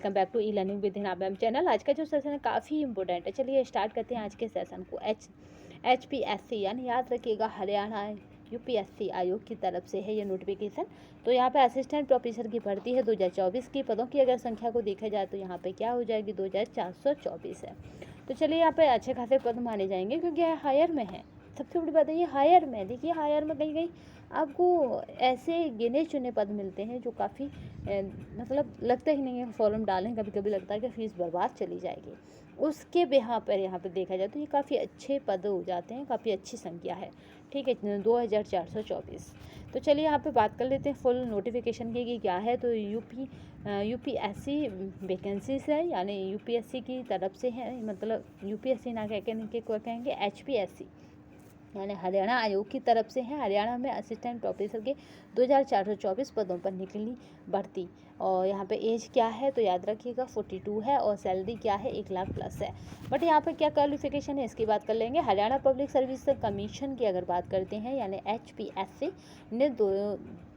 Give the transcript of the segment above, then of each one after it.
Welcome back to e learning with ma'am channel. आज का जो सेशन है काफ़ी इंपॉर्टेंट है। चलिए स्टार्ट करते हैं आज के सेशन को। HPSC यानी याद रखिएगा हरियाणा यूपीएससी आयोग की तरफ से है ये नोटिफिकेशन। तो यहाँ पे असिस्टेंट प्रोफेसर की भर्ती है 2024 की। पदों की अगर संख्या को देखा जाए तो यहाँ पे क्या हो जाएगी 2424 है। तो चलिए यहाँ पे अच्छे खासे पद माने जाएंगे क्योंकि हायर में है। सबसे बड़ी बात है ये हायर में, देखिए हायर में कहीं कहीं आपको ऐसे गिने चुने पद मिलते हैं जो काफ़ी मतलब लगता ही नहीं है फॉर्म डालें, कभी कभी लगता है कि फ़ीस बर्बाद चली जाएगी। उसके यहाँ पे देखा जाए तो ये काफ़ी अच्छे पद हो जाते हैं, काफ़ी अच्छी संख्या है। ठीक है 2424। तो चलिए यहाँ पे बात कर लेते हैं फुल नोटिफिकेशन की कि क्या है। तो यूपीएससी वैकेंसीज है, यानी यूपीएससी की तरफ से है, मतलब यूपीएससी ना कहेंगे HPSC यानी हरियाणा आयोग की तरफ से है। हरियाणा में असिस्टेंट प्रोफेसर के 2424 पदों पर निकली भर्ती। और यहाँ पे एज क्या है तो याद रखिएगा 42 है और सैलरी क्या है 1 लाख प्लस है। बट यहाँ पे क्या क्वालिफिकेशन है इसकी बात कर लेंगे। हरियाणा पब्लिक सर्विस कमीशन की अगर बात करते हैं यानी HPSC ने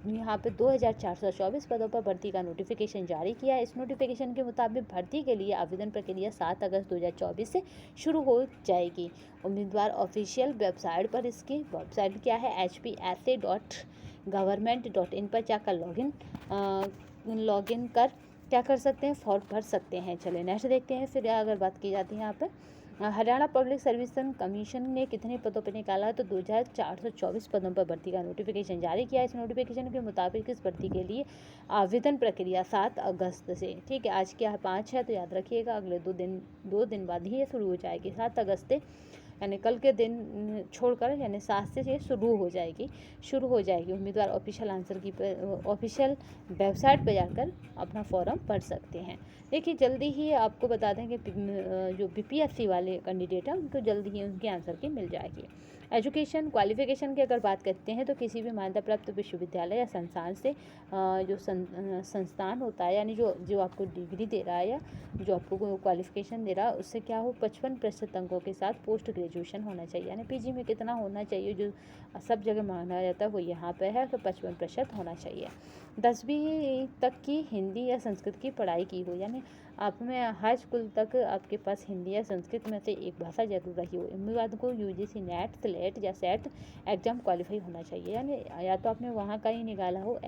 यहाँ पे 2424 पदों पर भर्ती का नोटिफिकेशन जारी किया है। इस नोटिफिकेशन के मुताबिक भर्ती के लिए आवेदन प्रक्रिया 7 अगस्त 2024 से शुरू हो जाएगी। उम्मीदवार ऑफिशियल वेबसाइट पर, इसकी वेबसाइट क्या है hpsa.government.in पर जाकर लॉगिन कर क्या कर सकते हैं, फॉर्म भर सकते हैं। चलिए नेक्स्ट देखते हैं। फिर अगर बात की जाती है यहाँ पर हरियाणा पब्लिक सर्विस कमीशन ने कितने पदों पर निकाला है तो 2424 पदों पर भर्ती का नोटिफिकेशन जारी किया। इस नोटिफिकेशन के मुताबिक इस भर्ती के लिए आवेदन प्रक्रिया 7 अगस्त से, ठीक है आज क्या है 5 है तो याद रखिएगा अगले 2 दिन बाद ही ये शुरू हो जाएगी। 7 अगस्त से यानी कल के दिन छोड़कर यानी 7 से ये शुरू हो जाएगी। उम्मीदवार ऑफिशियल वेबसाइट पर जाकर अपना फॉर्म भर सकते हैं। देखिए जल्दी ही आपको बता दें कि जो BPSC वाले कैंडिडेट हैं उनको जल्दी ही उनके आंसर की मिल जाएगी। एजुकेशन क्वालिफिकेशन की अगर बात करते हैं तो किसी भी मान्यता प्राप्त विश्वविद्यालय या संस्थान से जो संस्थान होता है यानी जो आपको डिग्री दे रहा है या जो आपको क्वालिफिकेशन दे रहा है उससे क्या हो 55% अंकों के साथ पोस्ट ग्रेजुएशन होना चाहिए। यानी PG में कितना होना चाहिए जो सब जगह माना जाता है वो यहाँ पे है तो 55% होना चाहिए। 10वीं तक की हिंदी या संस्कृत की पढ़ाई की हो, यानी आप में हाई स्कूल तक आपके पास हिंदी या संस्कृत में से एक भाषा जरूर रही हो। उम्मीदवार को UGC नेट स्लेट या सेट एग्जाम क्वालिफाई होना चाहिए, यानी या तो आपने वहाँ का ही निकाला हो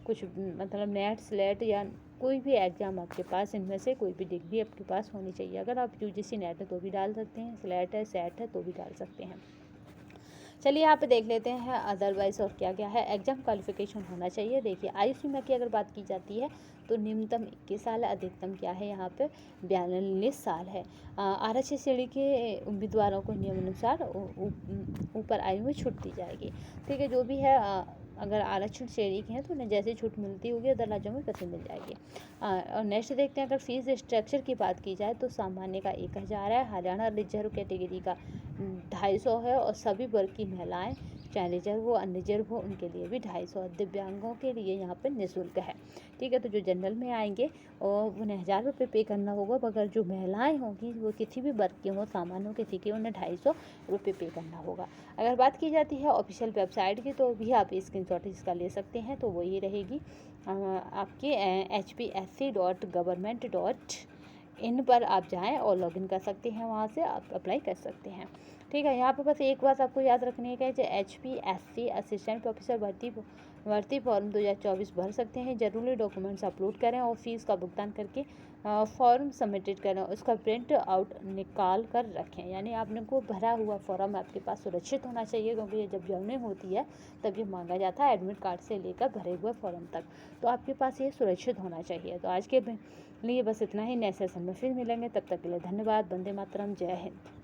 कुछ मतलब नेट स्लेट या कोई भी एग्ज़ाम आपके पास इनमें से कोई भी डिग्री आपके पास होनी चाहिए। अगर आप UGC नेट है तो भी डाल सकते हैं, स्लेट है सेट है तो भी डाल सकते हैं। चलिए यहाँ पे देख लेते हैं अदरवाइज और क्या क्या है। एग्जाम क्वालिफिकेशन होना चाहिए। देखिए आयु सीमा की अगर बात की जाती है तो न्यूनतम 21 साल, अधिकतम क्या है यहाँ पे 42 साल है। आरक्षित श्रेणी के उम्मीदवारों को नियमानुसार ऊपर आयु में छूट दी जाएगी। ठीक है जो भी है अगर आरक्षण श्रेणी के हैं तो उन्हें जैसे छूट मिलती होगी अदर राज्यों में वैसे मिल जाएगी। और नेक्स्ट देखते हैं अगर फीस स्ट्रक्चर की बात की जाए तो सामान्य का 1000 है, हरियाणा रिजर्व कैटेगरी का 250 है और सभी वर्ग की महिलाएं चाहे रिजर्व हो अनरिजर्व हो उनके लिए भी 250। दिव्यांगों के लिए यहाँ पर निःशुल्क है। ठीक है तो जो जनरल में आएंगे और उन्हें 1000 रुपये पे करना होगा, मगर जो महिलाएं होंगी वो किसी भी वर्ग की हो सामान्य हो किसी की उन्हें 250 रुपये पे करना होगा। अगर बात की जाती है ऑफिशियल वेबसाइट की तो भी आप स्क्रीनशॉट इसका ले सकते हैं। तो वही रहेगी आपकी hpsc.government.in पर आप जाएं और लॉगिन कर सकते हैं, वहाँ से आप अप्लाई कर सकते हैं। ठीक है यहाँ पर बस एक बात आपको याद रखने का है जो HPSC असिस्टेंट प्रोफेसर भर्ती फॉर्म 2024 भर सकते हैं। जरूरी डॉक्यूमेंट्स अपलोड करें और फीस का भुगतान करके फॉर्म सबमिटेड करें, उसका प्रिंट आउट निकाल कर रखें। यानी आपने को भरा हुआ फॉर्म आपके पास सुरक्षित होना चाहिए क्योंकि ये जब जॉइनिंग होती है तब ये मांगा जाता है एडमिट कार्ड से लेकर भरे हुए फॉर्म तक, तो आपके पास ये सुरक्षित होना चाहिए। तो आज के लिए बस इतना ही। नए सेशन में फिर मिलेंगे, तब तक के लिए धन्यवाद। वंदे मातरम, जय हिंद।